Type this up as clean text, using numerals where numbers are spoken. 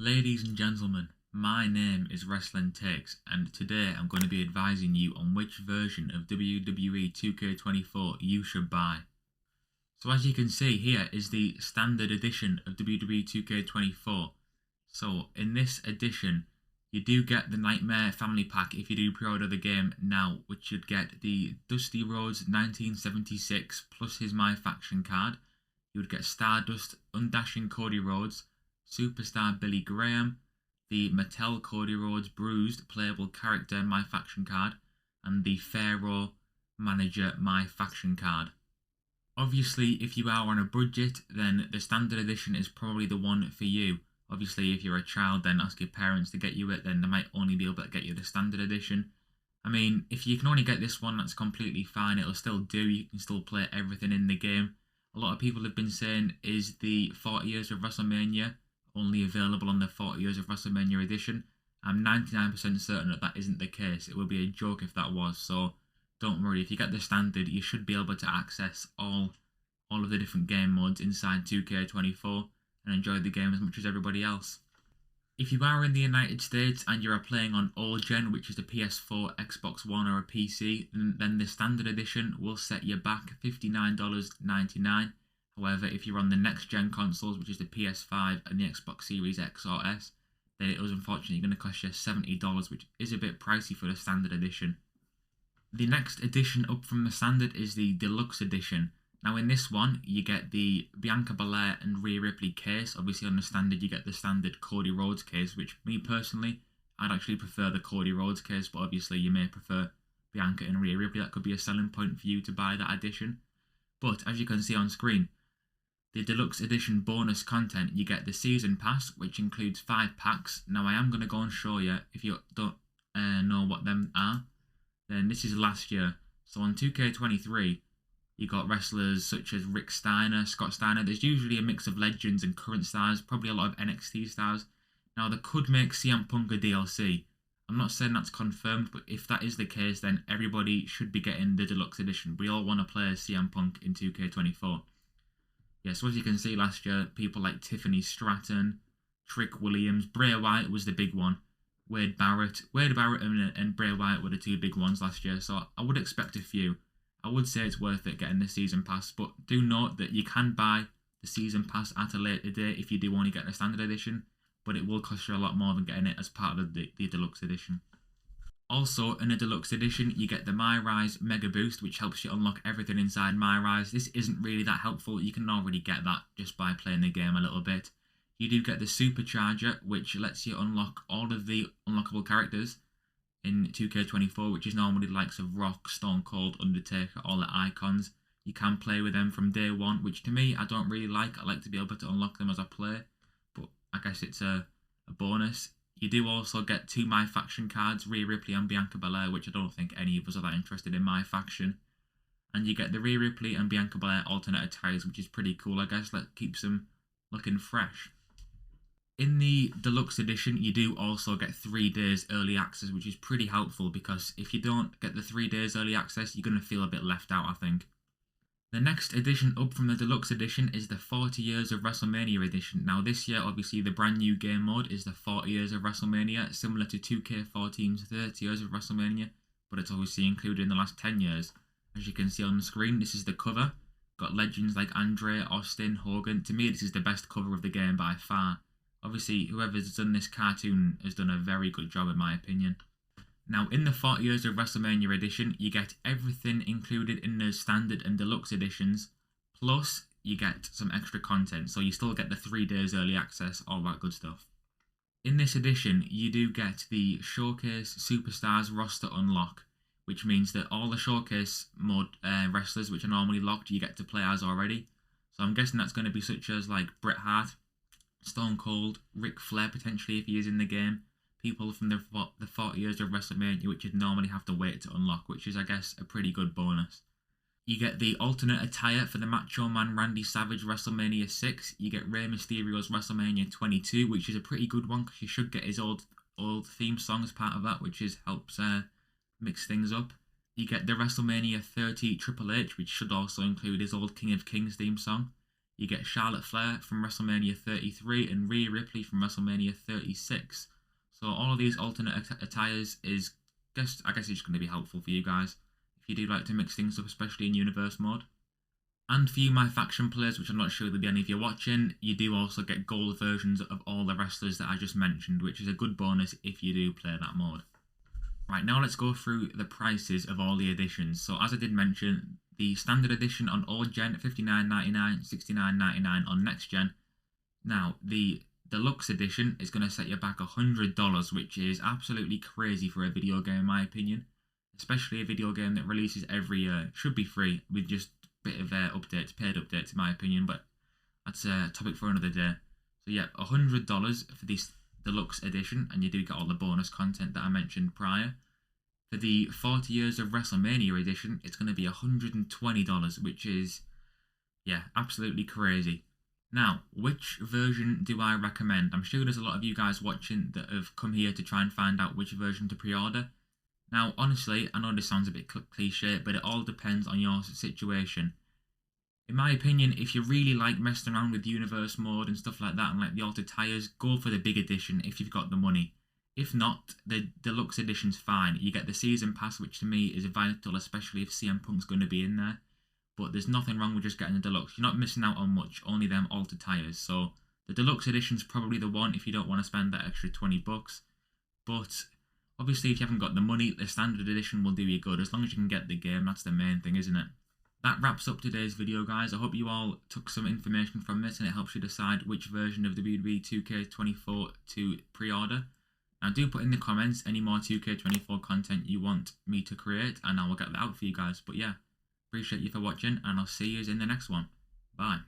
Ladies and gentlemen, my name is Wrestling Takes, and today I'm going to be advising you on which version of WWE 2K24 you should buy. So as you can see, here is the standard edition of WWE 2K24. So in this edition, you do get the Nightmare Family Pack if you do pre-order the game now, which you'd get the Dusty Rhodes 1976 plus his My Faction card. You would get Stardust Undashing Cody Rhodes, Superstar Billy Graham, the Mattel Cody Rhodes Bruised playable character My Faction card, and the Pharaoh Manager My Faction card. Obviously, if you are on a budget, then the standard edition is probably the one for you. Obviously, if you're a child, then ask your parents to get you it, then they might only be able to get you the standard edition. I mean, if you can only get this one, that's completely fine. It'll still do. You can still play everything in the game. A lot of people have been saying, is the 40 Years of WrestleMania only available on the 40 Years of WrestleMania edition? I'm 99% certain that that isn't the case. It would be a joke if that was, so don't worry. If you get the standard, you should be able to access all of the different game modes inside 2K24 and enjoy the game as much as everybody else. If you are in the United States and you are playing on old gen, which is the PS4, Xbox One or a PC, then the standard edition will set you back $59.99. However, if you're on the next gen consoles, which is the PS5 and the Xbox Series X or S, then it was unfortunately going to cost you $70, which is a bit pricey for the standard edition. The next edition up from the standard is the Deluxe edition. Now in this one, you get the Bianca Belair and Rhea Ripley case. Obviously on the standard, you get the standard Cody Rhodes case, which me personally, I'd actually prefer the Cody Rhodes case, but obviously you may prefer Bianca and Rhea Ripley. That could be a selling point for you to buy that edition. But as you can see on screen, the Deluxe Edition bonus content, you get the Season Pass, which includes 5 packs. Now I am going to go and show you, if you don't know what them are, then this is last year. So on 2K23, you got wrestlers such as Rick Steiner, Scott Steiner. There's usually a mix of legends and current stars, probably a lot of NXT stars. Now they could make CM Punk a DLC. I'm not saying that's confirmed, but if that is the case, then everybody should be getting the Deluxe Edition. We all want to play as CM Punk in 2K24. Yeah, so as you can see last year, people like Tiffany Stratton, Trick Williams, Bray Wyatt was the big one. Wade Barrett and Bray Wyatt were the 2 big ones last year, so I would expect a few. I would say it's worth it getting the Season Pass, but do note that you can buy the Season Pass at a later date if you do only get the Standard Edition, but it will cost you a lot more than getting it as part of the Deluxe Edition. Also, in the Deluxe Edition, you get the My Rise Mega Boost, which helps you unlock everything inside My Rise. This isn't really that helpful. You can already get that just by playing the game a little bit. You do get the Supercharger, which lets you unlock all of the unlockable characters in 2K24, which is normally the likes of Rock, Stone Cold, Undertaker, all the icons. You can play with them from day one, which to me, I don't really like. I like to be able to unlock them as I play, but I guess it's a bonus. You do also get 2 My Faction cards, Rhea Ripley and Bianca Belair, which I don't think any of us are that interested in My Faction. And you get the Rhea Ripley and Bianca Belair alternate attires, which is pretty cool, I guess. That keeps them looking fresh. In the Deluxe Edition, you do also get 3 days early access, which is pretty helpful because if you don't get the 3 days early access, you're going to feel a bit left out, I think. The next edition up from the Deluxe Edition is the 40 Years of WrestleMania Edition. Now this year, obviously, the brand new game mode is the 40 Years of WrestleMania, similar to 2K14's 30 Years of WrestleMania, but it's obviously included in the last 10 years. As you can see on the screen, this is the cover. Got legends like Andre, Austin, Hogan. To me, this is the best cover of the game by far. Obviously, whoever's done this cartoon has done a very good job in my opinion. Now, in the 40 Years of WrestleMania Edition, you get everything included in the Standard and Deluxe Editions, plus you get some extra content, so you still get the 3 days early access, all that good stuff. In this edition, you do get the Showcase Superstars roster unlock, which means that all the Showcase mode wrestlers, which are normally locked, you get to play as already. So I'm guessing that's going to be such as like Bret Hart, Stone Cold, Ric Flair potentially if he is in the game, people from the 40 Years of WrestleMania, which you'd normally have to wait to unlock, which is, I guess, a pretty good bonus. You get the alternate attire for the Macho Man Randy Savage WrestleMania 6. You get Rey Mysterio's WrestleMania 22, which is a pretty good one because you should get his old theme song as part of that, which helps mix things up. You get the WrestleMania 30 Triple H, which should also include his old King of Kings theme song. You get Charlotte Flair from WrestleMania 33 and Rhea Ripley from WrestleMania 36. So all of these alternate attires is, I guess it's going to be helpful for you guys if you do like to mix things up, especially in Universe mode. And for you, my faction players, which I'm not sure there'll be any of you watching, you do also get gold versions of all the wrestlers that I just mentioned, which is a good bonus if you do play that mode. Right, now let's go through the prices of all the editions. So as I did mention, the standard edition on old gen, $59.99, $69.99 on next gen. Now, the deluxe edition is going to set you back $100, which is absolutely crazy for a video game in my opinion. Especially a video game that releases every year. It should be free with just bit of updates, paid updates in my opinion, but that's a topic for another day. So yeah, $100 for this deluxe edition, and you do get all the bonus content that I mentioned prior. For the 40 Years of WrestleMania edition, it's going to be $120, which is, yeah, absolutely crazy. Now, which version do I recommend? I'm sure there's a lot of you guys watching that have come here to try and find out which version to pre-order. Now, honestly, I know this sounds a bit cliche, but it all depends on your situation. In my opinion, if you really like messing around with Universe mode and stuff like that and like the altered tyres, go for the big edition if you've got the money. If not, the deluxe edition's fine. You get the season pass, which to me is vital, especially if CM Punk's going to be in there. But there's nothing wrong with just getting the deluxe. You're not missing out on much, only them altered tyres. So the deluxe edition's probably the one if you don't want to spend that extra $20. But obviously, if you haven't got the money, the standard edition will do you good. As long as you can get the game, that's the main thing, isn't it? That wraps up today's video, guys. I hope you all took some information from this and it helps you decide which version of WWE 2K24 to pre-order. Now, do put in the comments any more 2K24 content you want me to create, and I will get that out for you guys. But yeah, appreciate you for watching, and I'll see you in the next one. Bye.